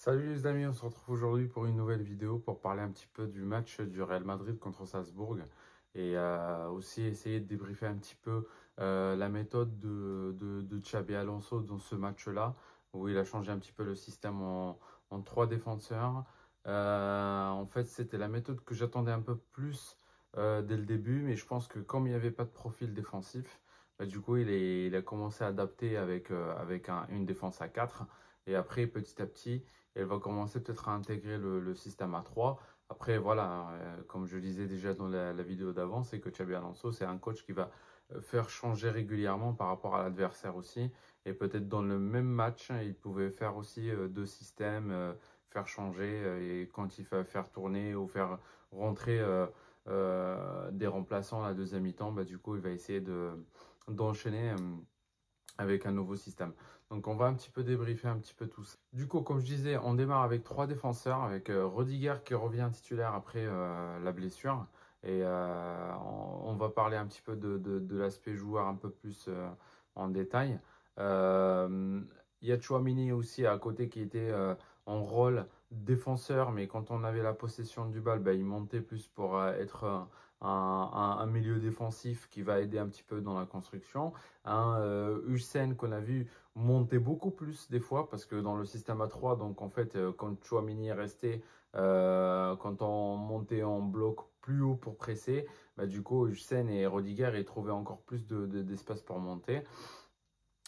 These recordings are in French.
Salut les amis, on se retrouve aujourd'hui pour une nouvelle vidéo pour parler un petit peu du match du Real Madrid contre Salzbourg et aussi essayer de débriefer un petit peu la méthode de Xabi Alonso dans ce match-là où il a changé un petit peu le système en trois défenseurs. En fait, c'était la méthode que j'attendais un peu plus dès le début, mais je pense que comme il n'y avait pas de profil défensif, bah, du coup, il a commencé à adapter avec une défense à 4 et après, petit à petit, elle va commencer peut-être à intégrer le système A3. Après, voilà, comme je disais déjà dans la vidéo d'avant, c'est que Xabi Alonso, c'est un coach qui va faire changer régulièrement par rapport à l'adversaire aussi. Et peut-être dans le même match, il pouvait faire aussi deux systèmes, faire changer. Et quand il va faire tourner ou faire rentrer des remplaçants à la deuxième mi-temps, bah, du coup, il va essayer d'enchaîner avec un nouveau système. Donc on va un petit peu débriefer un petit peu tout ça. Du coup, comme je disais, on démarre avec trois défenseurs, avec Rudiger qui revient titulaire après la blessure. Et on va parler un petit peu de l'aspect joueur un peu plus en détail. Euh, il y a Tchouaméni aussi à côté qui était en rôle défenseur, mais quand on avait la possession du bal, bah, il montait plus pour être un milieu défensif qui va aider un petit peu dans la construction. Hussein qu'on a vu monter beaucoup plus des fois parce que dans le système A3, donc en fait, quand Chouamini est resté, quand on montait en bloc plus haut pour presser, bah, du coup, Hussein et Rodiger ils trouvaient encore plus d'espace pour monter.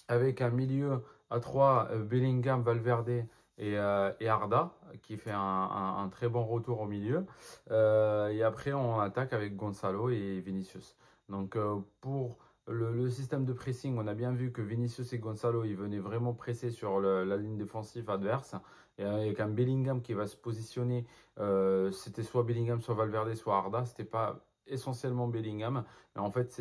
Avec un milieu à 3, Bellingham, Valverde et Arda, qui fait un très bon retour au milieu. Et après, on attaque avec Gonzalo et Vinicius. Donc, pour le système de pressing, on a bien vu que Vinicius et Gonzalo, ils venaient vraiment presser sur la ligne défensive adverse. Et avec un Bellingham qui va se positionner, c'était soit Bellingham, soit Valverde, soit Arda. C'était pas essentiellement Bellingham, mais en fait,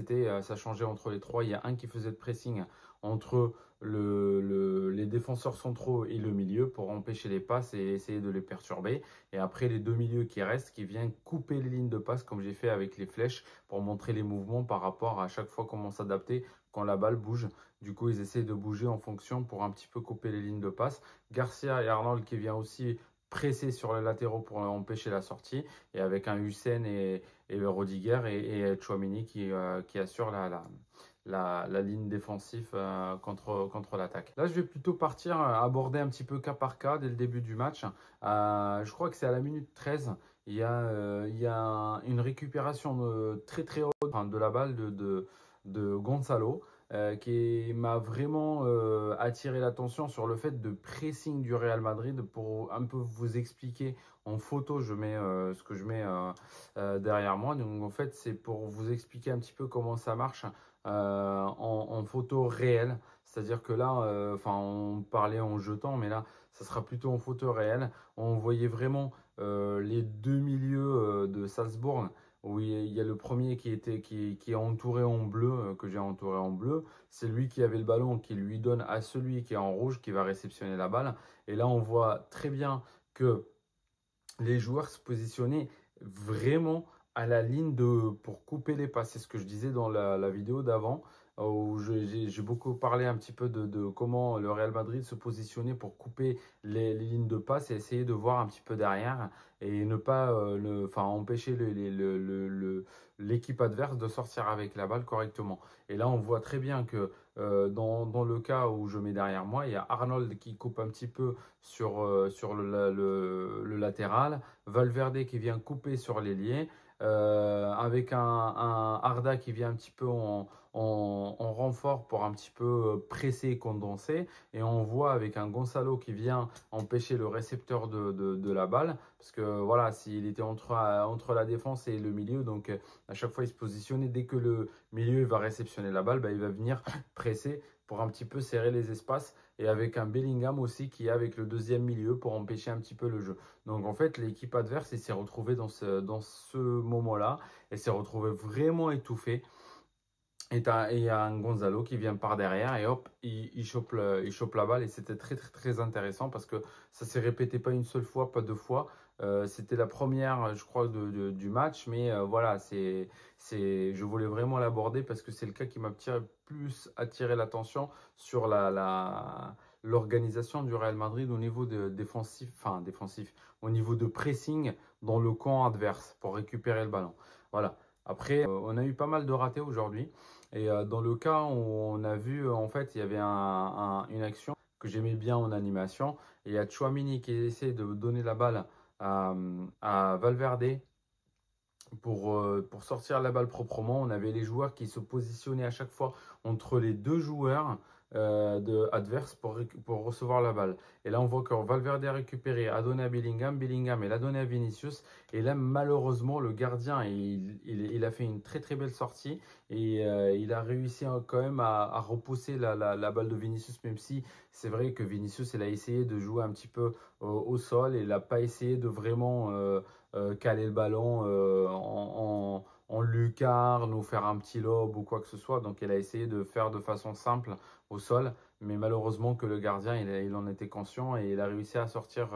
ça changeait entre les trois. Il y a un qui faisait de pressing entre les défenseurs centraux et le milieu pour empêcher les passes et essayer de les perturber. Et après, les deux milieux qui restent, qui viennent couper les lignes de passe, comme j'ai fait avec les flèches, pour montrer les mouvements par rapport à chaque fois comment s'adapter quand la balle bouge. Du coup, ils essaient de bouger en fonction pour un petit peu couper les lignes de passe. Garcia et Arnold qui vient aussi presser sur les latéraux pour empêcher la sortie. Et avec un Hussein et Rodiger et Chouamini qui assure la ligne défensive contre l'attaque. Là, je vais plutôt partir aborder un petit peu cas par cas dès le début du match. Je crois que c'est à la minute 13. Il y a une récupération très très haute enfin, de la balle de Gonzalo qui m'a vraiment attiré l'attention sur le fait de pressing du Real Madrid pour un peu vous expliquer en photo. Je mets ce que je mets derrière moi. Donc en fait, c'est pour vous expliquer un petit peu comment ça marche en photo réelle. C'est-à-dire que là, enfin, on parlait en jetant, mais là, ça sera plutôt en photo réelle. On voyait vraiment les deux milieux de Salzbourg, où il y a le premier qui est entouré en bleu, que j'ai entouré en bleu. C'est lui qui avait le ballon, qui lui donne à celui qui est en rouge, qui va réceptionner la balle. Et là, on voit très bien que les joueurs se positionnaient vraiment à la ligne pour couper les passes. C'est ce que je disais dans la vidéo d'avant, où j'ai beaucoup parlé un petit peu de comment le Real Madrid se positionnait pour couper les lignes de passe et essayer de voir un petit peu derrière et ne pas enfin, empêcher l'équipe adverse de sortir avec la balle correctement. Et là, on voit très bien que dans le cas où je mets derrière moi, il y a Arnold qui coupe un petit peu sur le latéral, Valverde qui vient couper sur l'ailier, avec un Arda qui vient un petit peu en renfort pour un petit peu presser et condenser, et on voit avec un Gonzalo qui vient empêcher le récepteur de la balle, parce que voilà, s'il était entre la défense et le milieu, donc à chaque fois il se positionnait, dès que le milieu va réceptionner la balle, bah, il va venir presser pour un petit peu serrer les espaces et avec un Bellingham aussi qui est avec le deuxième milieu pour empêcher un petit peu le jeu. Donc en fait, l'équipe adverse s'est retrouvée dans ce moment-là et s'est retrouvée vraiment étouffée. Et il y a un Gonzalo qui vient par derrière et hop, il chope la balle. Et c'était très, très, très intéressant parce que ça s'est répété pas une seule fois, pas deux fois. C'était la première, je crois, du match. Mais voilà, je voulais vraiment l'aborder parce que c'est le cas qui m'a plus attiré l'attention sur l'organisation du Real Madrid au niveau défensif, au niveau de pressing dans le camp adverse pour récupérer le ballon. Voilà. Après, on a eu pas mal de ratés aujourd'hui. Et dans le cas où on a vu, en fait, il y avait une action que j'aimais bien en animation. Et il y a Tchouaméni qui essaie de donner la balle à Valverde pour sortir la balle proprement. On avait les joueurs qui se positionnaient à chaque fois entre les deux joueurs adverses pour recevoir la balle. Et là, on voit que Valverde a récupéré, a donné à Bellingham, Bellingham il a donné à Vinicius. Et là, malheureusement, le gardien, il a fait une très très belle sortie et il a réussi quand même à repousser la balle de Vinicius, même si c'est vrai que Vinicius, il a essayé de jouer un petit peu au sol et il n'a pas essayé de vraiment caler le ballon en lucarne ou faire un petit lob ou quoi que ce soit. Donc, il a essayé de faire de façon simple au sol, mais malheureusement que le gardien, il en était conscient et il a réussi à sortir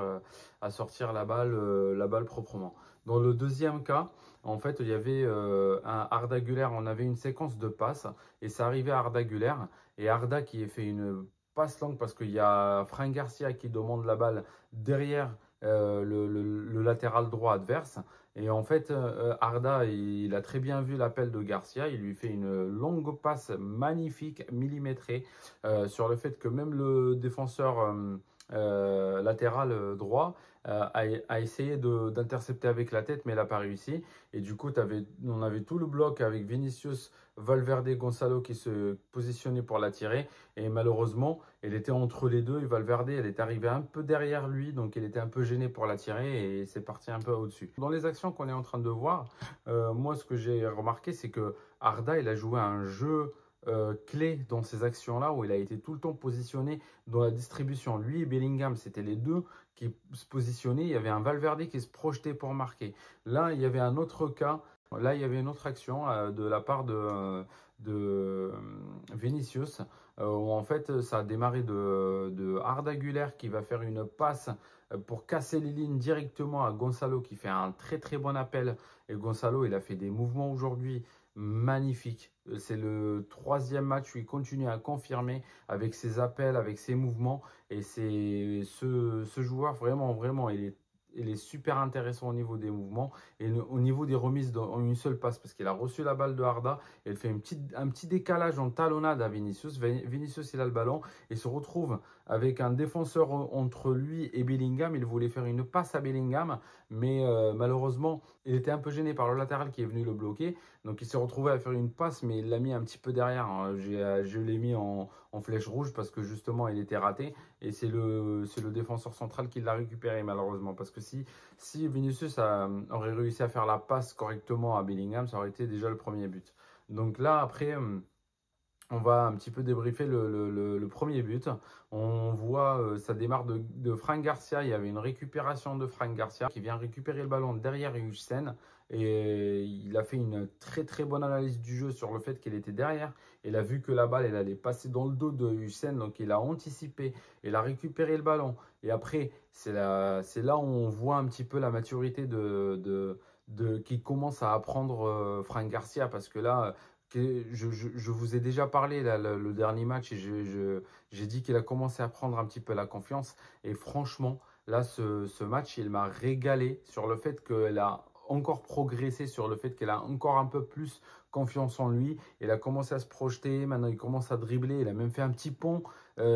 la balle proprement. Dans le deuxième cas, en fait, il y avait un Arda Güler, on avait une séquence de passes et ça arrivait à Arda Güler et Arda qui a fait une passe longue parce qu'il y a Fran Garcia qui demande la balle derrière le latéral droit adverse. Et en fait, Arda, il a très bien vu l'appel de Garcia. Il lui fait une longue passe magnifique, millimétrée, sur le fait que même le défenseur latéral droit a essayé d'intercepter avec la tête, mais il n'a pas réussi. Et du coup, on avait tout le bloc avec Vinicius, Valverde, Gonzalo qui se positionnaient pour la tirer. Et malheureusement, elle était entre les deux. Et Valverde, elle est arrivée un peu derrière lui. Donc, elle était un peu gênée pour la tirer. Et c'est parti un peu au-dessus. Dans les actions qu'on est en train de voir, moi, ce que j'ai remarqué, c'est que Arda, il a joué un jeu clé dans ces actions-là où il a été tout le temps positionné dans la distribution. Lui et Bellingham, c'était les deux qui se positionnaient. Il y avait un Valverde qui se projetait pour marquer. Là, il y avait un autre cas. Là, il y avait une autre action de la part de Vinicius où en fait ça a démarré de Arda Güler qui va faire une passe pour casser les lignes directement à Gonzalo qui fait un très très bon appel. Et Gonzalo, il a fait des mouvements aujourd'hui magnifiques. C'est le troisième match où il continue à confirmer avec ses appels, avec ses mouvements. Et c'est ce joueur, vraiment, vraiment, il est super intéressant au niveau des mouvements et au niveau des remises en une seule passe parce qu'il a reçu la balle de Arda et il fait un petit décalage en talonnade à Vinicius. Vinicius, il a le ballon et se retrouve avec un défenseur entre lui et Bellingham. Il voulait faire une passe à Bellingham, mais malheureusement, il était un peu gêné par le latéral qui est venu le bloquer. Donc, il s'est retrouvé à faire une passe, mais il l'a mis un petit peu derrière. Je l'ai mis en flèche rouge parce que justement, il était raté. Et c'est le défenseur central qui l'a récupéré, malheureusement. Parce que si Vinicius aurait réussi à faire la passe correctement à Bellingham, ça aurait été déjà le premier but. Donc là, après, on va un petit peu débriefer le premier but. On voit, ça démarre de Fran Garcia. Il y avait une récupération de Fran Garcia qui vient récupérer le ballon derrière Hussein. Et il a fait une très très bonne analyse du jeu sur le fait qu'il était derrière. Il a vu que la balle elle allait passer dans le dos de Hussein. Donc il a anticipé. Il a récupéré le ballon. Et après, c'est là où on voit un petit peu la maturité qui commence à apprendre Fran Garcia. Parce que là, je vous ai déjà parlé là, le dernier match et j'ai dit qu'il a commencé à prendre un petit peu la confiance. Et franchement, là, ce match, il m'a régalé sur le fait qu'elle a encore progressé, sur le fait qu'elle a encore un peu plus confiance en lui. Il a commencé à se projeter, maintenant il commence à dribbler, il a même fait un petit pont.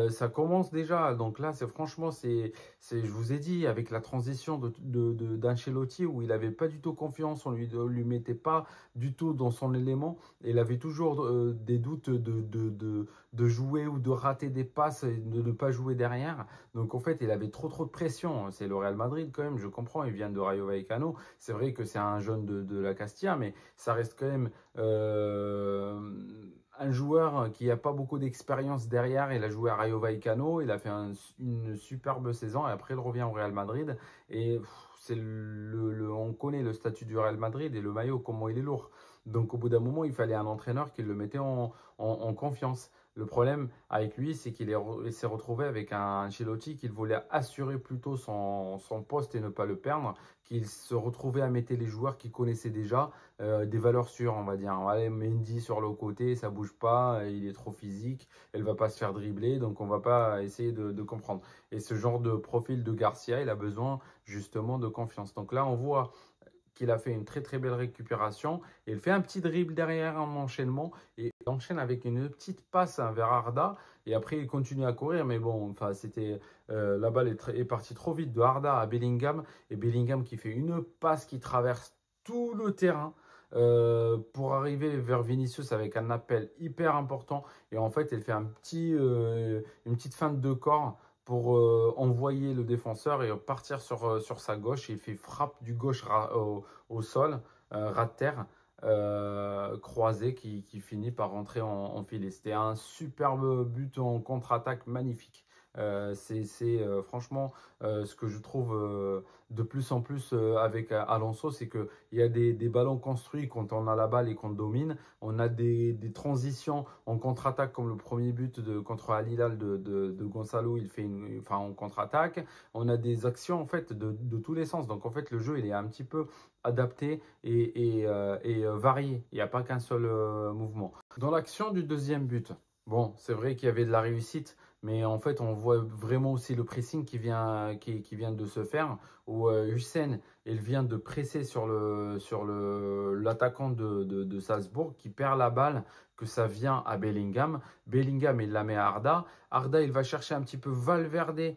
Ça commence déjà, donc là, je vous ai dit, avec la transition d'Ancelotti où il n'avait pas du tout confiance, on lui mettait pas du tout dans son élément, et il avait toujours des doutes de jouer ou de rater des passes et de ne pas jouer derrière. Donc en fait, il avait trop de pression. C'est le Real Madrid quand même, je comprends, il vient de Rayo Vallecano. C'est vrai que c'est un jeune de la Castilla, mais ça reste quand même un joueur qui n'a pas beaucoup d'expérience derrière. Il a joué à Rayo Vallecano, il a fait une superbe saison et après il revient au Real Madrid. Et on connaît le statut du Real Madrid et le maillot, comment il est lourd. Donc au bout d'un moment, il fallait un entraîneur qui le mettait en confiance. Le problème avec lui, c'est il s'est retrouvé avec un Ancelotti qui voulait assurer plutôt son poste et ne pas le perdre, qu'il se retrouvait à mettre les joueurs qu'il connaissait déjà, des valeurs sûres, on va dire. Allez, Mendy sur le côté, ça bouge pas, il est trop physique, elle va pas se faire dribbler, donc on va pas essayer de comprendre. Et ce genre de profil de Garcia, il a besoin justement de confiance. Donc là, on voit qu'il a fait une très très belle récupération. Et il fait un petit dribble derrière en enchaînement et il enchaîne avec une petite passe vers Arda. Et après, il continue à courir. Mais bon, enfin, c'était la balle est partie trop vite de Arda à Bellingham. Et Bellingham qui fait une passe qui traverse tout le terrain. Pour arriver vers Vinicius avec un appel hyper important. Et en fait, elle fait une petite feinte de corps pour envoyer le défenseur et partir sur sa gauche. Il fait frappe du gauche au sol, ras de terre, croisé qui finit par rentrer en filet. C'était un superbe but en contre-attaque magnifique. Franchement ce que je trouve de plus en plus avec Alonso, c'est qu'il y a des ballons construits quand on a la balle et qu'on domine. On a des transitions en contre-attaque comme le premier but contre Al Hilal de Gonzalo, il fait enfin, en contre-attaque. On a des actions en fait de tous les sens. Donc en fait le jeu il est un petit peu adapté et varié. Il n'y a pas qu'un seul mouvement. Dans l'action du deuxième but, bon, c'est vrai qu'il y avait de la réussite, mais en fait, on voit vraiment aussi le pressing qui vient de se faire, où Hussein, il vient de presser sur l'attaquant de Salzbourg qui perd la balle, que ça vient à Bellingham. Bellingham, il la met à Arda. Arda, il va chercher un petit peu Valverde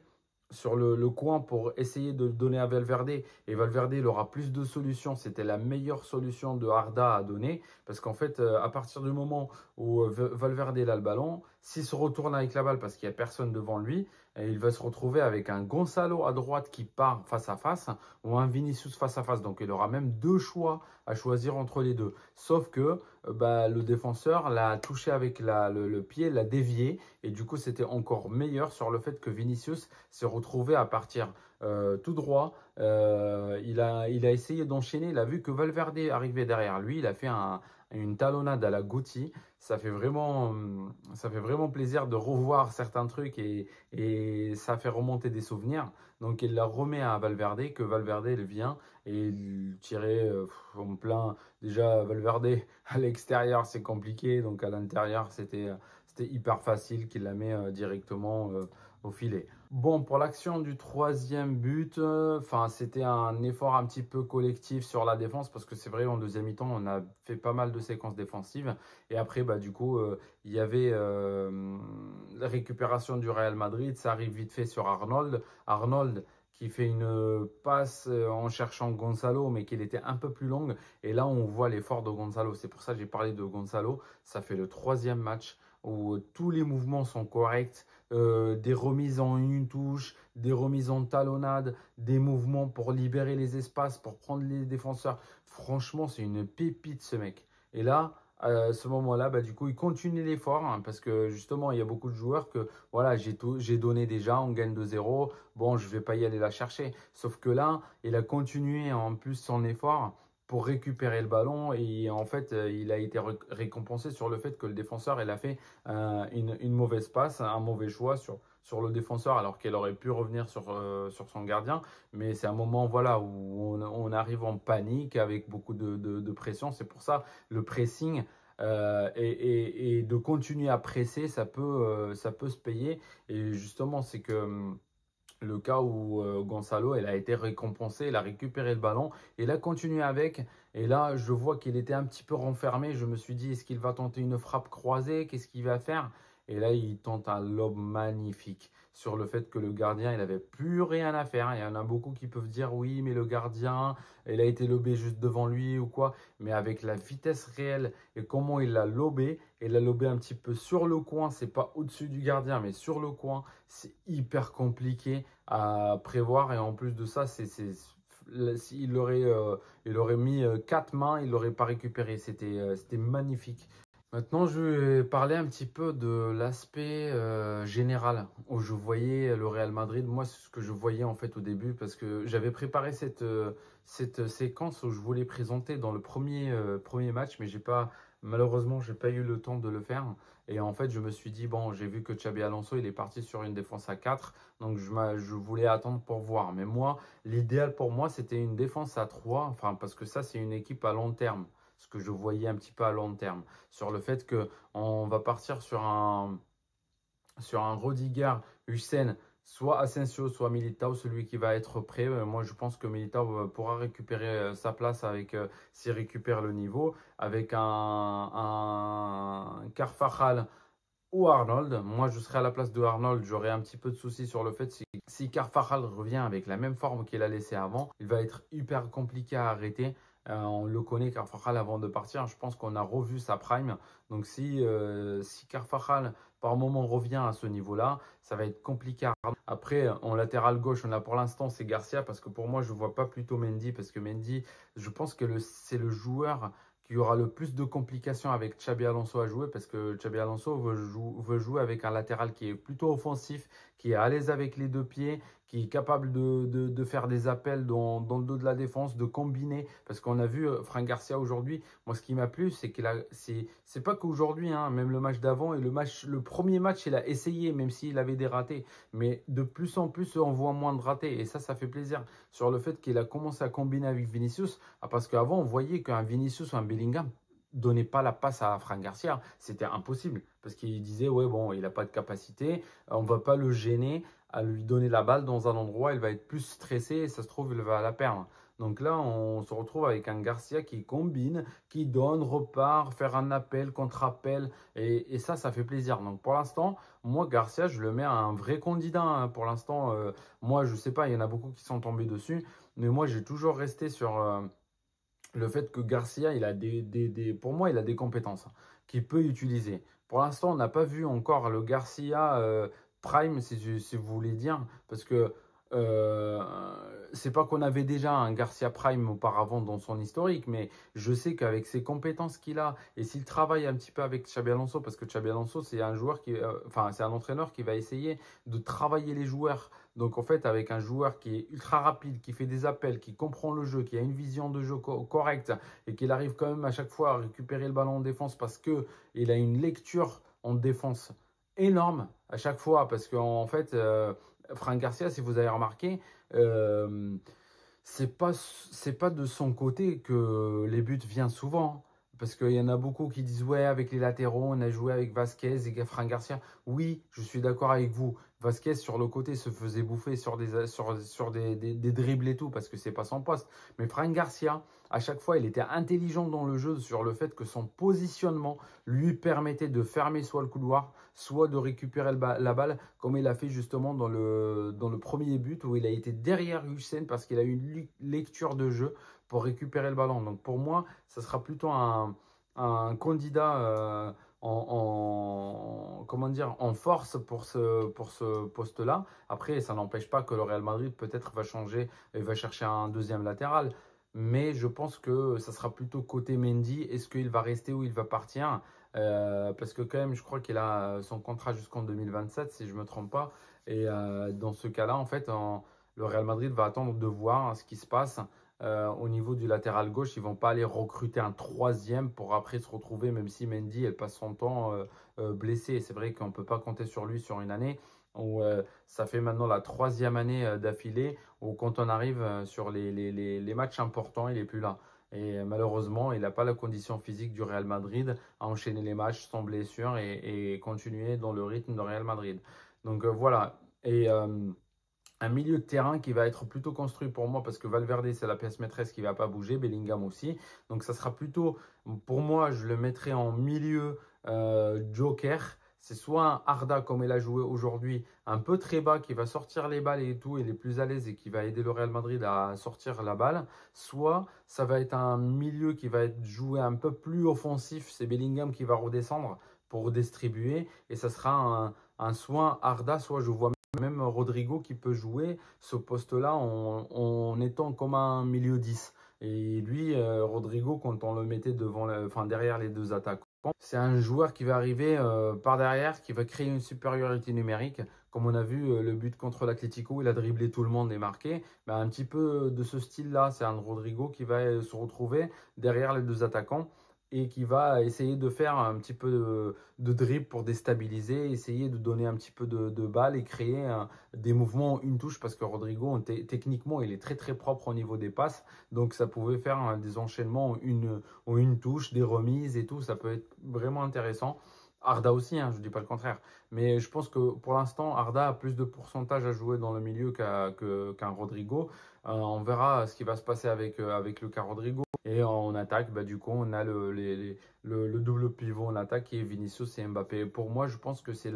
sur le coin pour essayer de donner à Valverde. Et Valverde, il aura plus de solutions. C'était la meilleure solution de Arda à donner. Parce qu'en fait, à partir du moment où Valverde a le ballon, s'il se retourne avec la balle parce qu'il n'y a personne devant lui, il va se retrouver avec un Gonzalo à droite qui part face à face ou un Vinicius face à face. Donc il aura même deux choix à choisir entre les deux. Sauf que le défenseur l'a touché avec le pied, l'a dévié. Et du coup, c'était encore meilleur sur le fait que Vinicius s'est retrouvé à partir tout droit. Il a essayé d'enchaîner. Il a vu que Valverde arrivait derrière lui. Il a fait une talonnade à la Guti. Ça fait vraiment plaisir de revoir certains trucs et ça fait remonter des souvenirs. Donc il la remet à Valverde, que Valverde il vient et il tirait en plein. Déjà Valverde à l'extérieur c'est compliqué, donc à l'intérieur c'était hyper facile qu'il la met directement au filet. Bon, pour l'action du troisième but, c'était un effort un petit peu collectif sur la défense parce que c'est vrai, en deuxième mi-temps, on a fait pas mal de séquences défensives. Et après, du coup, il y avait la récupération du Real Madrid. Ça arrive vite fait sur Arnold. Arnold qui fait une passe en cherchant Gonzalo, mais qui était un peu plus longue. Et là, on voit l'effort de Gonzalo. C'est pour ça que j'ai parlé de Gonzalo. Ça fait le troisième match où tous les mouvements sont corrects, des remises en une touche, des remises en talonnade, des mouvements pour libérer les espaces, pour prendre les défenseurs. Franchement, c'est une pépite ce mec. Et là, à ce moment-là, du coup, il continue l'effort hein, parce que justement, il y a beaucoup de joueurs que voilà, j'ai donné déjà, on gagne 2-0. Bon, je vais pas y aller la chercher. Sauf que là, il a continué en plus son effort pour récupérer le ballon et en fait il a été récompensé sur le fait que le défenseur il a fait une mauvaise passe, un mauvais choix sur le défenseur alors qu'elle aurait pu revenir sur son gardien, mais c'est un moment voilà où on arrive en panique avec beaucoup de pression. C'est pour ça le pressing et de continuer à presser ça peut se payer. Et justement c'est que le cas où Gonzalo, elle a été récompensé, il a récupéré le ballon, et il a continué avec. Et là, je vois qu'il était un petit peu renfermé. Je me suis dit, est-ce qu'il va tenter une frappe croisée? Qu'est-ce qu'il va faire? Et là, il tente un lob magnifique sur le fait que le gardien, il n'avait plus rien à faire. Il y en a beaucoup qui peuvent dire, oui, mais le gardien, il a été lobé juste devant lui ou quoi. Mais avec la vitesse réelle et comment il l'a lobé un petit peu sur le coin. C'est pas au-dessus du gardien, mais sur le coin. C'est hyper compliqué à prévoir. Et en plus de ça, il aurait mis quatre mains, il l'aurait pas récupéré. C'était magnifique. Maintenant, je vais parler un petit peu de l'aspect général où je voyais le Real Madrid. Moi, c'est ce que je voyais en fait au début parce que j'avais préparé cette séquence où je voulais présenter dans le premier match, mais j'ai pas Malheureusement, j'ai pas eu le temps de le faire. Et en fait, je me suis dit, bon, j'ai vu que Xabi Alonso, il est parti sur une défense à 4. Donc, je voulais attendre pour voir. Mais moi, l'idéal pour moi, c'était une défense à 3. Enfin, parce que ça, c'est une équipe à long terme. Ce que je voyais un petit peu à long terme. Sur le fait que on va partir sur un Rodiger, Hussein, soit Asensio, soit Militao, celui qui va être prêt. Moi, je pense que Militao pourra récupérer sa place avec s'il récupère le niveau, avec un Carvajal ou Arnold. Moi, je serais à la place de Arnold. J'aurais un petit peu de soucis sur le fait si Carvajal revient avec la même forme qu'il a laissé avant, il va être hyper compliqué à arrêter. On le connaît, Carvajal, avant de partir. Je pense qu'on a revu sa prime. Donc, si Carvajal, par moment, revient à ce niveau-là, ça va être compliqué. Après, en latéral gauche, on a pour l'instant, c'est Garcia. Parce que pour moi, je ne vois pas plutôt Mendy. Parce que Mendy, je pense que c'est le joueur qui aura le plus de complications avec Xabi Alonso à jouer parce que Xabi Alonso veut jouer avec un latéral qui est plutôt offensif, qui est à l'aise avec les deux pieds, qui est capable de faire des appels dans le dos de la défense, de combiner. Parce qu'on a vu Franck Garcia aujourd'hui, moi ce qui m'a plu, c'est c'est pas qu'aujourd'hui, hein, même le match d'avant et le premier match, il a essayé, même s'il avait des ratés. Mais de plus en plus, on voit moins de ratés. Et ça fait plaisir sur le fait qu'il a commencé à combiner avec Vinicius. Parce qu'avant, on voyait qu'un Vinicius ou un Bellingham donnait pas la passe à Franck Garcia. C'était impossible. Parce qu'il disait, ouais, bon, il n'a pas de capacité. On ne va pas le gêner à lui donner la balle dans un endroit. Il va être plus stressé et ça se trouve, il va la perdre. Donc là, on se retrouve avec un Garcia qui combine, qui donne, repart, faire un appel, contre-appel. Et ça fait plaisir. Donc pour l'instant, moi, Garcia, je le mets à un vrai candidat. Hein. Pour l'instant, moi, je sais pas, il y en a beaucoup qui sont tombés dessus. Mais moi, j'ai toujours resté sur le fait que Garcia, pour moi, il a des compétences qu'il peut utiliser. Pour l'instant, on n'a pas vu encore le Garcia Prime, si vous voulez dire, parce que euh, c'est pas qu'on avait déjà un Garcia Prime auparavant dans son historique, mais je sais qu'avec ses compétences qu'il a, et s'il travaille un petit peu avec Xabi Alonso, parce que Xabi Alonso, c'est un joueur enfin, c'est un entraîneur qui va essayer de travailler les joueurs. Donc en fait, avec un joueur qui est ultra rapide, qui fait des appels, qui comprend le jeu, qui a une vision de jeu correcte et qu'il arrive quand même à chaque fois à récupérer le ballon en défense parce qu'il a une lecture en défense énorme à chaque fois. Parce qu'en fait, Franck Garcia, si vous avez remarqué, euh, c'est pas de son côté que les buts viennent souvent. Parce qu'il y en a beaucoup qui disent, ouais, avec les latéraux, on a joué avec Vasquez et Franck Garcia. Oui, je suis d'accord avec vous. Vasquez, sur le côté, se faisait bouffer sur des dribbles et tout, parce que c'est pas son poste. Mais Franck Garcia, à chaque fois, il était intelligent dans le jeu sur le fait que son positionnement lui permettait de fermer soit le couloir, soit de récupérer la balle, comme il a fait justement dans le premier but où il a été derrière Hussein parce qu'il a eu une lecture de jeu pour récupérer le ballon. Donc pour moi, ça sera plutôt un candidat comment dire, en force pour ce poste-là. Après, ça n'empêche pas que le Real Madrid peut-être va changer et va chercher un deuxième latéral. Mais je pense que ça sera plutôt côté Mendy. Est-ce qu'il va rester ou il va partir? Parce que quand même, je crois qu'il a son contrat jusqu'en 2027, si je ne me trompe pas. Et dans ce cas-là, en fait, le Real Madrid va attendre de voir ce qui se passe. Au niveau du latéral gauche, ils ne vont pas aller recruter un troisième pour après se retrouver, même si Mendy, elle passe son temps blessé. C'est vrai qu'on ne peut pas compter sur lui sur une année. Où, ça fait maintenant la troisième année d'affilée où quand on arrive sur les matchs importants, il n'est plus là. Et malheureusement, il n'a pas la condition physique du Real Madrid à enchaîner les matchs sans blessure et continuer dans le rythme du Real Madrid. Donc voilà. Et un milieu de terrain qui va être plutôt construit pour moi parce que Valverde, c'est la pièce maîtresse qui ne va pas bouger, Bellingham aussi. Donc ça sera plutôt, pour moi, je le mettrai en milieu joker. C'est soit un Arda comme il a joué aujourd'hui, un peu très bas, qui va sortir les balles et tout, il est plus à l'aise et qui va aider le Real Madrid à sortir la balle. Soit ça va être un milieu qui va être joué un peu plus offensif, c'est Bellingham qui va redescendre pour redistribuer. Et ça sera un soit Arda, soit je vois même Rodrigo qui peut jouer ce poste-là en étant comme un milieu 10. Et lui, Rodrigo, quand on le mettait enfin, derrière les deux attaquants, c'est un joueur qui va arriver par derrière, qui va créer une supériorité numérique. Comme on a vu le but contre l'Atlético, il a dribblé tout le monde et marqué. Ben, un petit peu de ce style-là, c'est un Rodrigo qui va se retrouver derrière les deux attaquants et qui va essayer de faire un petit peu de dribble pour déstabiliser, essayer de donner un petit peu de balle et créer des mouvements, une touche, parce que Rodrigo, techniquement, il est très très propre au niveau des passes, donc ça pouvait faire des enchaînements ou une touche, des remises et tout, ça peut être vraiment intéressant. Arda aussi, hein, je ne dis pas le contraire. Mais je pense que pour l'instant, Arda a plus de pourcentage à jouer dans le milieu qu'un Rodrigo. On verra ce qui va se passer avec le cas Rodrigo. Et en attaque, bah, du coup, on a le double pivot en attaque qui est Vinicius et Mbappé. Pour moi, je pense que c'est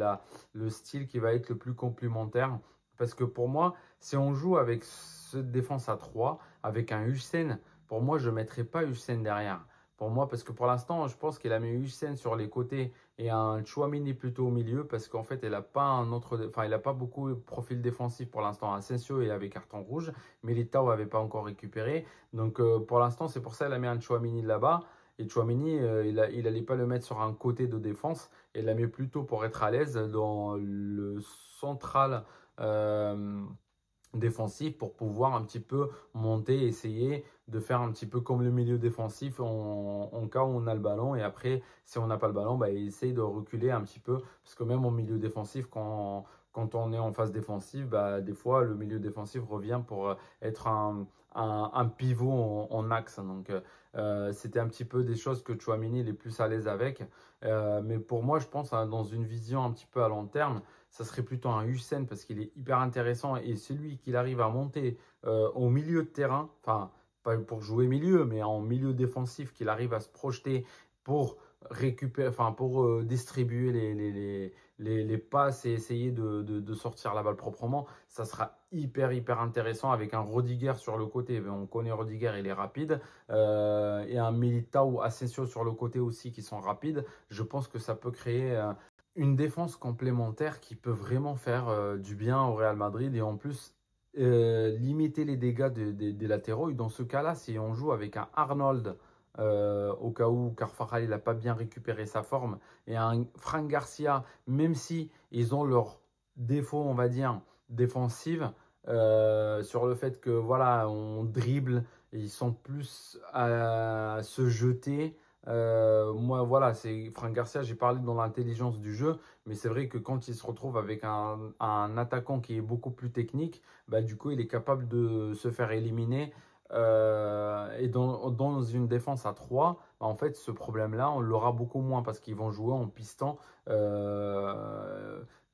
le style qui va être le plus complémentaire. Parce que pour moi, si on joue avec cette défense à 3 avec un Hussein, pour moi, je ne mettrais pas Hussein derrière. Pour moi, parce que pour l'instant, je pense qu'il a mis Hussein sur les côtés et un Chouamini plutôt au milieu parce qu'en fait, il a pas beaucoup de profil défensif pour l'instant. Asensio il avait carton rouge, Militao n'avait pas encore récupéré. Donc pour l'instant, c'est pour ça qu'il a mis un Chouamini là-bas. Et Chouamini, il allait pas le mettre sur un côté de défense, il l'a mis plutôt pour être à l'aise dans le central. euh, Défensif pour pouvoir un petit peu monter, essayer de faire un petit peu comme le milieu défensif en cas où on a le ballon et après si on n'a pas le ballon, bah, essaye de reculer un petit peu parce que même au milieu défensif quand on est en phase défensive, bah, des fois le milieu défensif revient pour être un pivot en axe. Donc c'était un petit peu des choses que Chouamini est plus à l'aise avec. Mais pour moi, je pense hein, dans une vision un petit peu à long terme, ça serait plutôt un Hussein parce qu'il est hyper intéressant et celui qu'il arrive à monter au milieu de terrain, enfin pas pour jouer milieu, mais en milieu défensif, qu'il arrive à se projeter pour récupérer, enfin pour distribuer les passes et essayer de sortir la balle proprement, ça sera hyper intéressant avec un Rodiger sur le côté. On connaît Rodiger, il est rapide, et un Militao ou Asensio sur le côté aussi qui sont rapides. Je pense que ça peut créer une défense complémentaire qui peut vraiment faire du bien au Real Madrid et en plus limiter les dégâts des latéraux. Et dans ce cas-là, si on joue avec un Arnold au cas où Carvajal n'a pas bien récupéré sa forme et un Frank Garcia, même si ils ont leurs défauts, on va dire, défensifs, sur le fait que voilà, on dribble, ils sont plus à se jeter. Moi, voilà, c'est Franck Garcia, j'ai parlé dans l'intelligence du jeu, mais c'est vrai que quand il se retrouve avec un attaquant qui est beaucoup plus technique, bah, du coup, il est capable de se faire éliminer. Et dans une défense à 3 bah, en fait, ce problème-là, on l'aura beaucoup moins parce qu'ils vont jouer en pistant.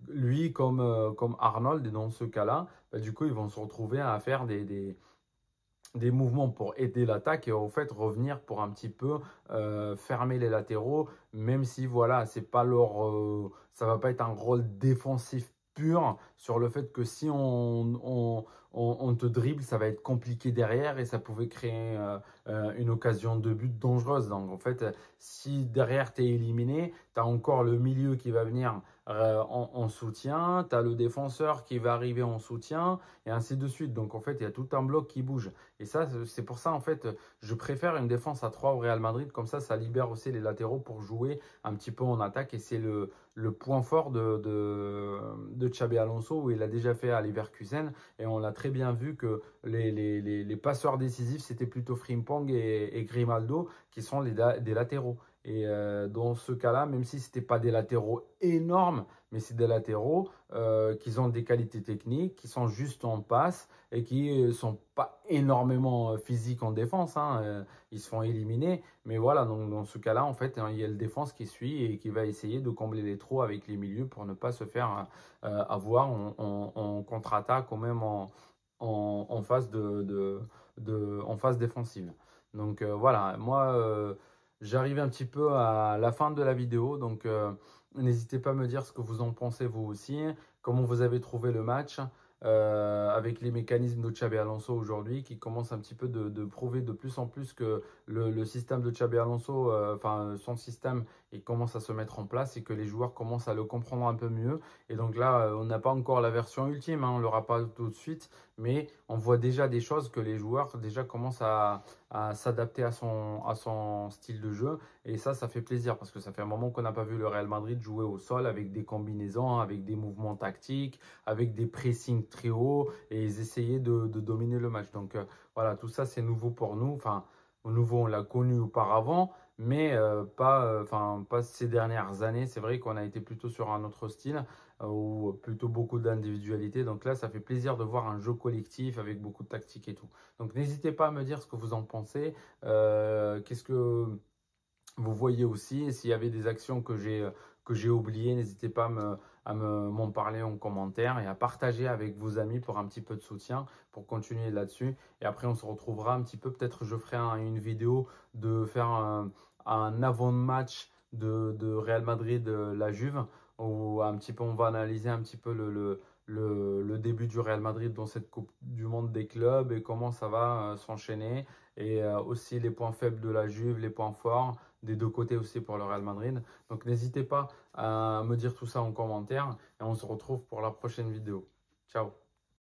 Lui comme Arnold, et dans ce cas-là, bah, du coup, ils vont se retrouver à faire des mouvements pour aider l'attaque et en fait revenir pour un petit peu fermer les latéraux, même si voilà, c'est pas ça va pas être un rôle défensif pur sur le fait que si on te dribble, ça va être compliqué derrière et ça pouvait créer une occasion de but dangereuse. Donc en fait, si derrière tu es éliminé, tu as encore le milieu qui va venir en soutien, tu as le défenseur qui va arriver en soutien et ainsi de suite. Donc en fait, il y a tout un bloc qui bouge. Et ça, c'est pour ça, en fait, je préfère une défense à 3 au Real Madrid. Comme ça libère aussi les latéraux pour jouer un petit peu en attaque. Et c'est le point fort de Xabi Alonso, où il a déjà fait à Leverkusen. Et on l'a très bien vu que les passeurs décisifs, c'était plutôt Frimpong et Grimaldo, qui sont des latéraux. Et dans ce cas-là, même si ce n'était pas des latéraux énormes, mais c'est des latéraux qui ont des qualités techniques, qui sont juste en passe et qui ne sont pas énormément physiques en défense. Hein, ils se font éliminer. Mais voilà, donc dans ce cas-là, en fait, hein, il y a le défense qui suit et qui va essayer de combler les trous avec les milieux pour ne pas se faire avoir en contre-attaque ou même en phase en phase défensive. Donc voilà, moi, j'arrive un petit peu à la fin de la vidéo. Donc n'hésitez pas à me dire ce que vous en pensez vous aussi, comment vous avez trouvé le match avec les mécanismes de Xabi Alonso aujourd'hui qui commencent un petit peu de prouver de plus en plus que le système de Xabi Alonso, enfin son système, il commence à se mettre en place et que les joueurs commencent à le comprendre un peu mieux. Et donc là, on n'a pas encore la version ultime, hein, on ne l'aura pas tout de suite, mais on voit déjà des choses que les joueurs déjà commencent à s'adapter à son style de jeu. Et ça fait plaisir parce que ça fait un moment qu'on n'a pas vu le Real Madrid jouer au sol avec des combinaisons, avec des mouvements tactiques, avec des pressings très hauts et ils essayaient de dominer le match. Donc voilà, tout ça c'est nouveau pour nous. Enfin, Au nouveau, on l'a connu auparavant, mais pas ces dernières années. C'est vrai qu'on a été plutôt sur un autre style, ou plutôt beaucoup d'individualité. Donc là, ça fait plaisir de voir un jeu collectif avec beaucoup de tactique et tout. Donc n'hésitez pas à me dire ce que vous en pensez. Qu'est-ce que vous voyez aussi, s'il y avait des actions que j'ai oubliées, n'hésitez pas m'en parler en commentaire et à partager avec vos amis pour un petit peu de soutien, pour continuer là-dessus. Et après, on se retrouvera un petit peu, peut-être je ferai une vidéo de faire un avant de match de Real Madrid, la Juve, où un petit peu, on va analyser un petit peu le début du Real Madrid dans cette Coupe du Monde des clubs et comment ça va s'enchaîner. Et aussi les points faibles de la Juve, les points forts des deux côtés aussi pour le Real Madrid. Donc n'hésitez pas à me dire tout ça en commentaire et on se retrouve pour la prochaine vidéo. Ciao!